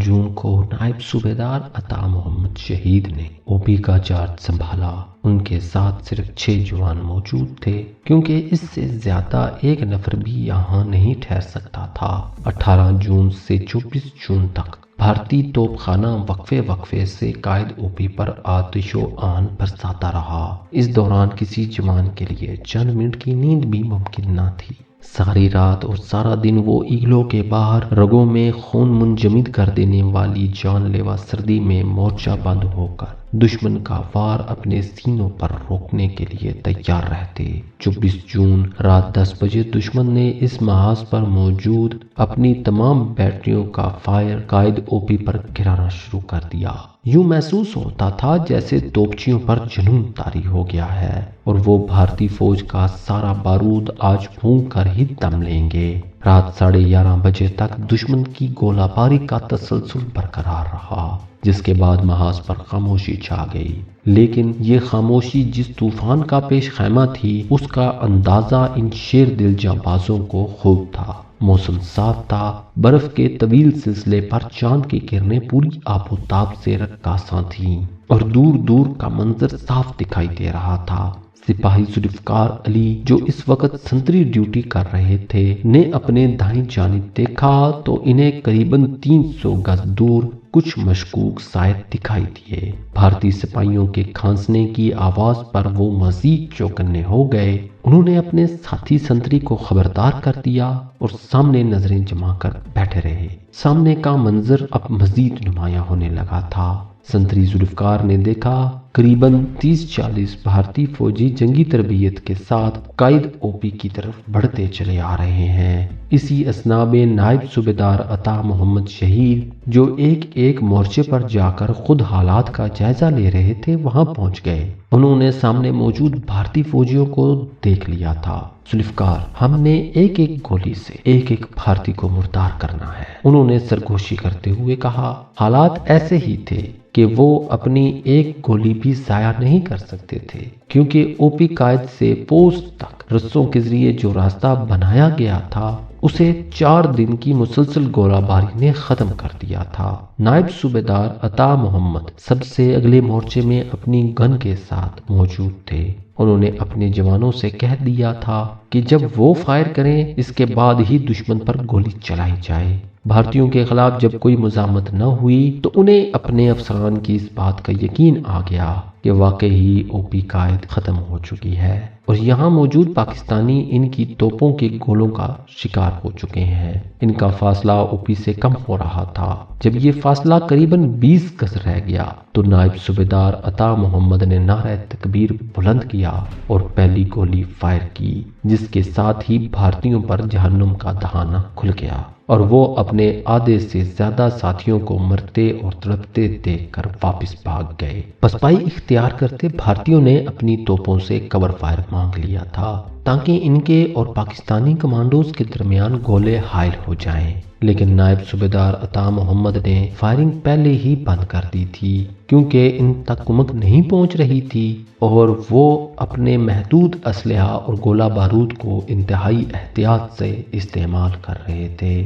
جون کو نائب صوبیدار عطا محمد شہید نے اوپی کا چارج سنبھالا۔ ان کے ساتھ صرف 6 جوان موجود تھے، کیونکہ اس سے زیادہ ایک نفر بھی یہاں نہیں ٹھہر سکتا تھا۔ 18 جون سے 24 جون تک بھارتی توپ خانہ وقفے سے قائد اوپی پر آتش و آن برساتا رہا۔ اس دوران کسی جوان کے لیے چند منٹ کی نیند بھی ممکن نہ تھی۔ ساری رات اور سارا دن وہ ایگلوں کے باہر رگوں میں خون منجمد کر دینے والی جان لیوا سردی میں مورچہ بند ہو کر دشمن کا وار اپنے سینوں پر روکنے کے لیے تیار رہتے۔ 24 جون رات 10 بجے دشمن نے اس محاذ پر موجود اپنی تمام بیٹریوں کا فائر قائد اوپی پر گرانا شروع کر دیا۔ یوں محسوس ہوتا تھا جیسے توپچیوں پر جنون طاری ہو گیا ہے اور وہ بھارتی فوج کا سارا بارود آج پھونک کر ہی دم لیں گے۔ رات 11:30 بجے تک دشمن کی گولہ باری کا تسلسل برقرار رہا، جس کے بعد محاذ پر خاموشی چھا گئی۔ لیکن یہ خاموشی جس طوفان کا پیش خیمہ تھی، اس کا اندازہ ان شیر دل جانبازوں کو خوب تھا۔ موسم صاف تھا، برف کے طویل سلسلے پر چاند کی کرنیں پوری آب و تاب سے رقاصاں تھیں اور دور دور کا منظر صاف دکھائی دے رہا تھا۔ سپاہی ذوالفقار علی جو اس وقت سنتری ڈیوٹی کر رہے تھے نے اپنے دائیں جانب دیکھا تو انہیں قریباً 300 گز دور کچھ مشکوک سائے دکھائی دیے۔ بھارتی سپاہیوں کے کھانسنے کی آواز پر وہ مزید چوکنے ہو گئے۔ انہوں نے اپنے ساتھی سنتری کو خبردار کر دیا اور سامنے نظریں جما کر بیٹھے رہے۔ سامنے کا منظر اب مزید نمایاں ہونے لگا تھا۔ سنتری ذوالفقار نے دیکھا قریباً 30-40 بھارتی فوجی جنگی تربیت کے ساتھ قائد اوپی کی طرف بڑھتے چلے آ رہے ہیں۔ اسی اثنا میں نائب صوبیدار عطا محمد شہید جو ایک مورچے پر جا کر خود حالات کا جائزہ لے رہے تھے وہاں پہنچ گئے۔ انہوں نے سامنے موجود بھارتی فوجیوں کو دیکھ لیا تھا۔ ذوالفقار، ہم نے ایک گولی سے ایک بھارتی کو مردار کرنا ہے، انہوں نے سرگوشی کرتے ہوئے کہا۔ حالات ایسے ہی تھے کہ وہ اپنی ایک گولی بھی ضائع نہیں کر سکتے تھے، کیونکہ اوپی قائد سے پوسٹ تک رسوں کے ذریعے جو راستہ بنایا گیا تھا اسے 4 دن کی مسلسل گولہ باری نے ختم کر دیا تھا۔ نائب صوبیدار عطا محمد سب سے اگلے مورچے میں اپنی گن کے ساتھ موجود تھے۔ انہوں نے اپنے جوانوں سے کہہ دیا تھا کہ جب وہ فائر کریں اس کے بعد ہی دشمن پر گولی چلائی جائے۔ بھارتیوں کے خلاف جب کوئی مزاحمت نہ ہوئی تو انہیں اپنے افسران کی اس بات کا یقین آ گیا کہ واقعی اوپی قائد ختم ہو چکی ہے اور یہاں موجود پاکستانی ان کی توپوں کے گولوں کا شکار ہو چکے ہیں۔ ان کا فاصلہ اوپی سے کم ہو رہا تھا۔ جب یہ فاصلہ قریباً 20 گز رہ گیا تو نائب صوبیدار عطا محمد نے نعرہ تکبیر بلند کیا اور پہلی گولی فائر کی، جس کے ساتھ ہی بھارتیوں پر جہنم کا دہانہ کھل گیا اور وہ اپنے آدھے سے زیادہ ساتھیوں کو مرتے اور تڑپتے دیکھ کر واپس بھاگ گئے۔ پسپائی اختیار کرتے بھارتیوں نے اپنی توپوں سے کور فائر مانگ لیا تھا تاکہ ان کے اور پاکستانی کمانڈوز کے درمیان گولے حائل ہو جائیں، لیکن نائب صوبیدار عطا محمد نے فائرنگ پہلے ہی بند کر دی تھی کیونکہ ان تک کمک نہیں پہنچ رہی تھی اور وہ اپنے محدود اسلحہ اور گولہ بارود کو انتہائی احتیاط سے استعمال کر رہے تھے۔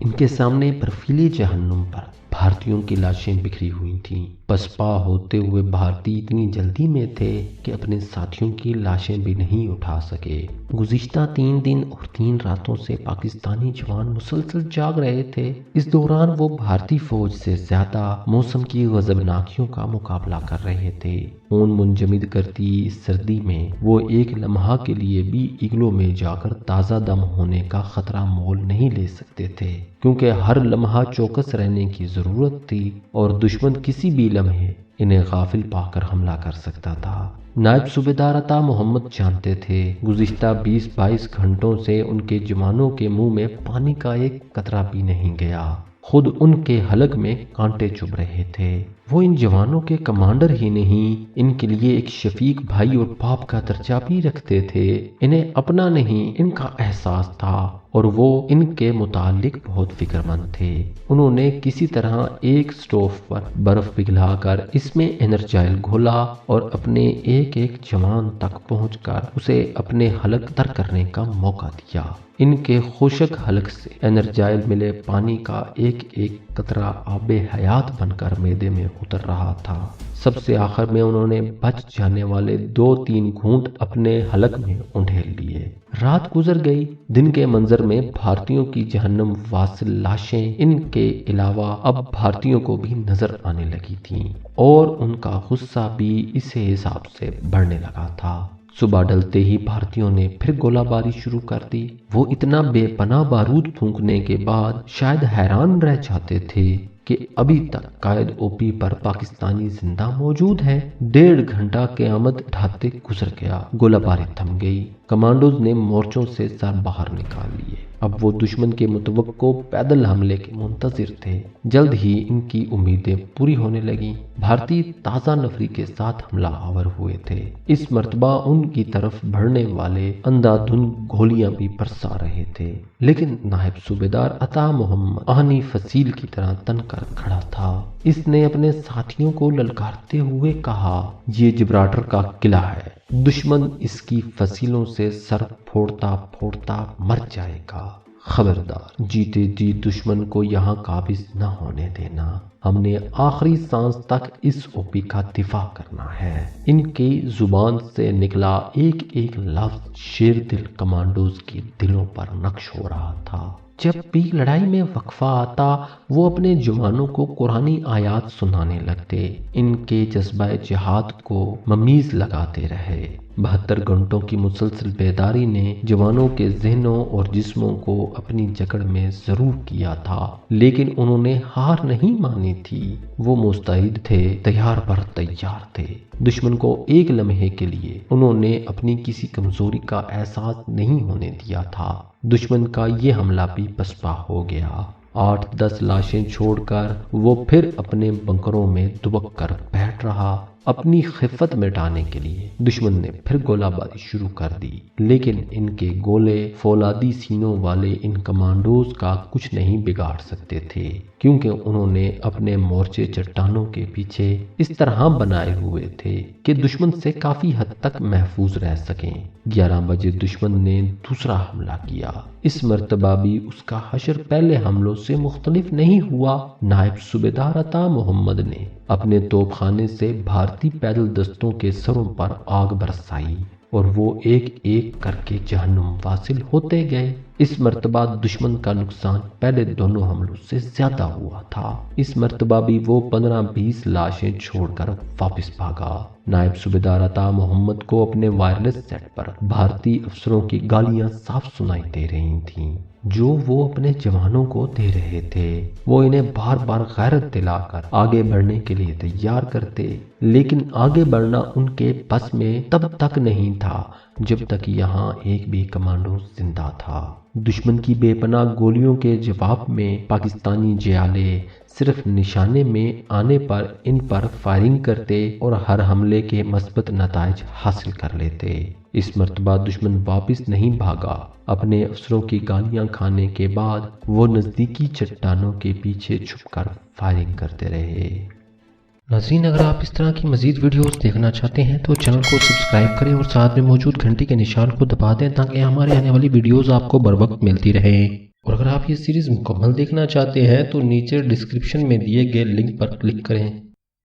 ان کے سامنے برفیلی جہنم پر بھارتیوں کی لاشیں بکھری ہوئی تھیں۔ پسپا ہوتے ہوئے بھارتی اتنی جلدی میں تھے کہ اپنے ساتھیوں کی لاشیں بھی نہیں اٹھا سکے۔ گزشتہ 3 دن اور 3 راتوں سے پاکستانی جوان مسلسل جاگ رہے تھے۔ اس دوران وہ بھارتی فوج سے زیادہ موسم کی غضبناکیوں کا مقابلہ کر رہے تھے۔ خون منجمد کرتی اس سردی میں وہ ایک لمحہ کے لیے بھی ایگلوں میں جا کر تازہ دم ہونے کا خطرہ مول نہیں لے سکتے تھے، کیونکہ ہر لمحہ چوکس رہنے کی ضرورت تھی اور دشمن کسی بھی لمحے انہیں غافل پا کر حملہ کر سکتا تھا۔ نائب صوبیدار عطا محمد جانتے تھے گزشتہ 20-22 گھنٹوں سے ان کے جوانوں کے منہ میں پانی کا ایک قطرہ بھی نہیں گیا۔ خود ان کے حلق میں کانٹے چبھ رہے تھے۔ وہ ان جوانوں کے کمانڈر ہی نہیں، ان کے لیے ایک شفیق بھائی اور باپ کا درجہ بھی رکھتے تھے۔ انہیں اپنا نہیں، ان کا احساس تھا اور وہ ان کے متعلق بہت فکر مند تھے۔ انہوں نے کسی طرح ایک سٹوو پر برف پگھلا کر اس میں انرجائل گھولا اور اپنے ایک ایک جوان تک پہنچ کر اسے اپنے حلق تر کرنے کا موقع دیا۔ ان کے خشک حلق سے انرجائل ملے پانی کا ایک ایک قطرہ آب حیات بن کر معدے میں اتر رہا تھا۔ سب سے آخر میں انہوں نے بچ جانے والے 2-3 گھونٹ اپنے حلق میں انڈھیل لیے۔ رات گزر گئی۔ دن کے منظر میں بھارتیوں کی جہنم واصل لاشیں ان کے علاوہ اب بھارتیوں کو بھی نظر آنے لگی تھیں اور ان کا غصہ بھی اسی حساب سے بڑھنے لگا تھا۔ صبح ڈلتے ہی بھارتیوں نے پھر گولہ باری شروع کر دی۔ وہ اتنا بے پناہ بارود پھونکنے کے بعد شاید حیران رہ جاتے تھے کہ ابھی تک قائد او پی پر پاکستانی زندہ موجود ہے۔ 1.5 گھنٹہ قیامت ڈھاتے گزر گیا۔ گولہ باری تھم گئی۔ کمانڈوز نے مورچوں سے سر باہر نکال لیے۔ اب وہ دشمن کے متوقع پیدل حملے کے منتظر تھے۔ جلد ہی ان کی امیدیں پوری ہونے لگیں۔ بھارتی تازہ نفری کے ساتھ حملہ آور ہوئے تھے۔ اس مرتبہ ان کی طرف بڑھنے والے اندھا دھند گولیاں بھی برسا رہے تھے، لیکن نائب صوبیدار عطا محمد آہنی فصیل کی طرح تن کر کھڑا تھا۔ اس نے اپنے ساتھیوں کو للکارتے ہوئے کہا، یہ جبراٹر کا قلعہ ہے، دشمن اس کی فصیلوں سے سر پھوڑتا پھوڑتا مر جائے گا۔ خبردار، جیتے جی دشمن کو یہاں قابض نہ ہونے دینا۔ ہم نے آخری سانس تک اس او پی کا دفاع کرنا ہے۔ ان کی زبان سے نکلا ایک ایک لفظ شیر دل کمانڈوز کے دلوں پر نقش ہو رہا تھا۔ جب بھی لڑائی میں وقفہ آتا وہ اپنے جوانوں کو قرآنی آیات سنانے لگتے۔ ان کے جذبہ جہاد کو ممیز لگاتے رہے۔ 72 گھنٹوں کی مسلسل بیداری نے جوانوں کے ذہنوں اور جسموں کو اپنی جکڑ میں ضرور کیا تھا، لیکن انہوں نے ہار نہیں مانی تھی۔ وہ مستعد تھے، تیار بر تیار تھے۔ دشمن کو ایک لمحے کے لیے انہوں نے اپنی کسی کمزوری کا احساس نہیں ہونے دیا تھا۔ دشمن کا یہ حملہ بھی پسپا ہو گیا۔ 8-10 لاشیں چھوڑ کر وہ پھر اپنے بنکروں میں دبک کر بیٹھ رہا۔ اپنی خفت مٹانے کے لیے دشمن نے پھر گولہ باری شروع کر دی، لیکن ان کے گولے فولادی سینوں والے ان کمانڈوز کا کچھ نہیں بگاڑ سکتے تھے، کیونکہ انہوں نے اپنے مورچے چٹانوں کے پیچھے اس طرح بنائے ہوئے تھے کہ دشمن سے کافی حد تک محفوظ رہ سکیں۔ 11 بجے دشمن نے دوسرا حملہ کیا۔ اس مرتبہ بھی اس کا حشر پہلے حملوں سے مختلف نہیں ہوا۔ نائب صوبیدار عطا محمد نے اپنے توپ خانے سے بھارتی پیدل دستوں کے سروں پر آگ برسائی اور وہ ایک ایک کر کے جہنم واصل ہوتے گئے۔ اس مرتبہ دشمن کا نقصان پہلے دونوں حملوں سے زیادہ ہوا تھا۔ اس مرتبہ بھی وہ 15-20 لاشیں چھوڑ کر واپس بھاگا۔ نائب صوبیدار عطا محمد کو اپنے وائرلیس سیٹ پر بھارتی افسروں کی گالیاں صاف سنائی دے رہی تھیں جو وہ اپنے جوانوں کو دے رہے تھے۔ وہ انہیں بار بار غیرت دلا کر آگے بڑھنے کے لیے تیار کرتے، لیکن آگے بڑھنا ان کے بس میں تب تک نہیں تھا جب تک یہاں ایک بھی کمانڈو زندہ تھا۔ دشمن کی بے پناہ گولیوں کے جواب میں پاکستانی جیالے صرف نشانے میں آنے پر ان پر فائرنگ کرتے اور ہر حملے کے مثبت نتائج حاصل کر لیتے۔ اس مرتبہ دشمن واپس نہیں بھاگا۔ اپنے افسروں کی گالیاں کھانے کے بعد وہ نزدیکی چٹانوں کے پیچھے چھپ کر فائرنگ کرتے رہے۔ ناظرین، اگر آپ اس طرح کی مزید ویڈیوز دیکھنا چاہتے ہیں تو چینل کو سبسکرائب کریں اور ساتھ میں موجود گھنٹی کے نشان کو دبا دیں تاکہ ہمارے آنے والی ویڈیوز آپ کو بر وقت ملتی رہیں۔ اور اگر آپ یہ سیریز مکمل دیکھنا چاہتے ہیں تو نیچے ڈسکرپشن میں دیے گئے لنک پر کلک کریں۔